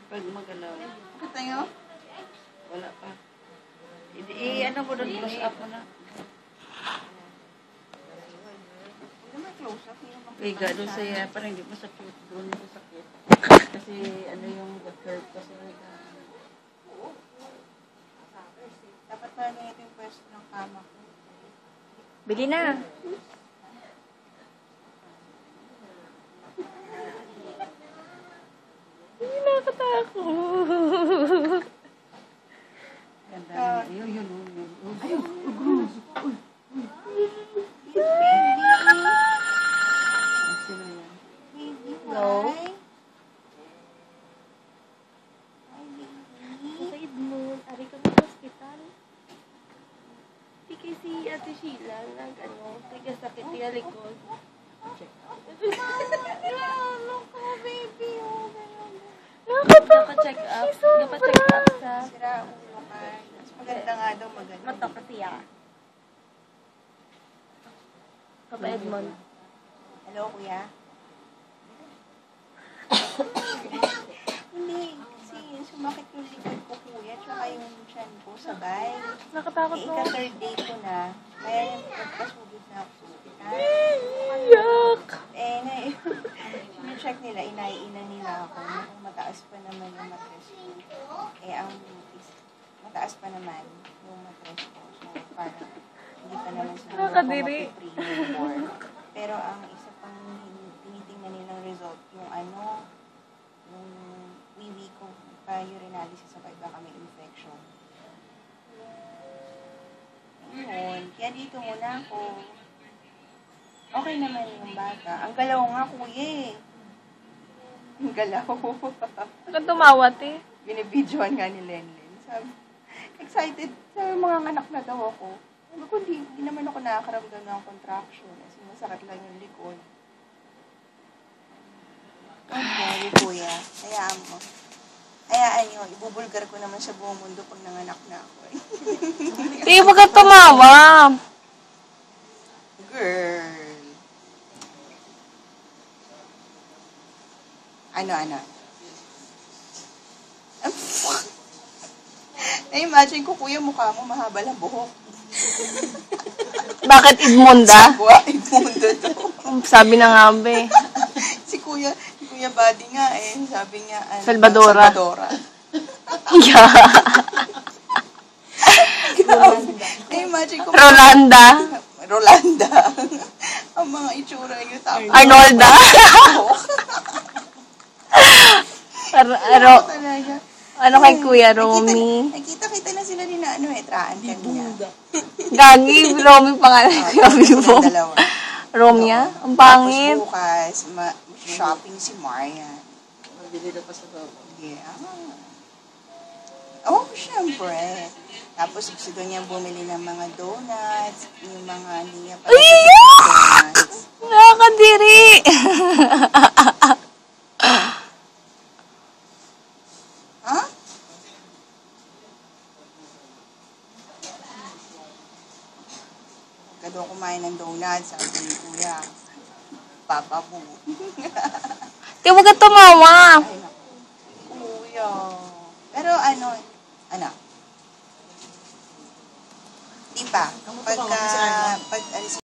Pag magalaw. Kita nyo? Wala pa. Ano mo doon, close up mo na. Hindi naman close up. Higa doon sa parang hindi mo sakit. Doon mo sakit. Kasi ano yung curve kasi. Oo. Dapat pala ganito yung pwesto ng kama ko. Bili na. Hindi nakatakot. Ganda. Yun. Ayun. Sino yan? Baby, No. why? Why, baby? Sa Edmond, ari kami sa hospital. Di kay si Ate Sheila, nagkasakit niya likod. Check. Ano ko, baby? Nakacheck up. Nakacheck up sa Sira ulo ka. Mas maganda nga daw maganda. mata kasi Papa Edmond. Hello, kuya? Hindi. Kasi sumakit yung likod ko, kuya. Tsaka yung tiyan ko sabay. Nakatakot mo. Ika-third day ko na. Kaya yung pagkasugod na ako sa ospital. Yuck! Check nila, inaiinan nila ako. Kung mataas pa naman yung mattress ko. Ang mataas pa naman yung mattress ko. So, parang hindi pa naman siguro ako Nakadiri. mag-pre-newborn. Pero ang isa pang tinitingnan nilang result, yung yung wiwi ko pa urinalysis sa baka may infection. Ayun. Kaya dito muna ako. Okay naman yung bata. Ang galaw nga, kuya eh. Ang galaw. Saka tumawat eh. Binibidyoan nga ni Lenlen. Sabi, excited. Sabi, mga anak na daw ako. Sabi ko, hindi naman ako nakakaramdam ng contraction. Kasi masakit lang yung likod. Okay, kuya. Hayaan mo. Hayaan nyo, ibubulgar ko naman sa buong mundo pag nanganak na ako. Di ba ka tumawa? Girl. Ano? Na-imagine ko, kuya, mukha mo mahaba lang buhok. Bakit Edmonda? Edmundo to. Sabi na nga ba eh. Si Kuya Buddy nga eh. Sabi niya, Salvadora. Yeah. Na-imagine ko. Rolanda. Ang mga itsura niyo. Arnolda. Talaga. Ano kay Kuya Romy? Nakita na sila ni na Traan kanina. Gagi, Romy pangalan ko yung Vivo. Dalawa. Romya? Ang pangit. Tapos bukas, shopping si Maria. Mabili na pa sa baba. Yeah. Oh, syempre. Tapos gusto niya bumili ng mga donuts, yung mga hindi niya pa donuts. Nakakadiri. Ha? Huwag ka daw kumain ng donuts, sabi ni Kuya. Papa mo. Di wag ka tumawa. Ay, naku. Kuya. Pero ano, di ba? Pag alis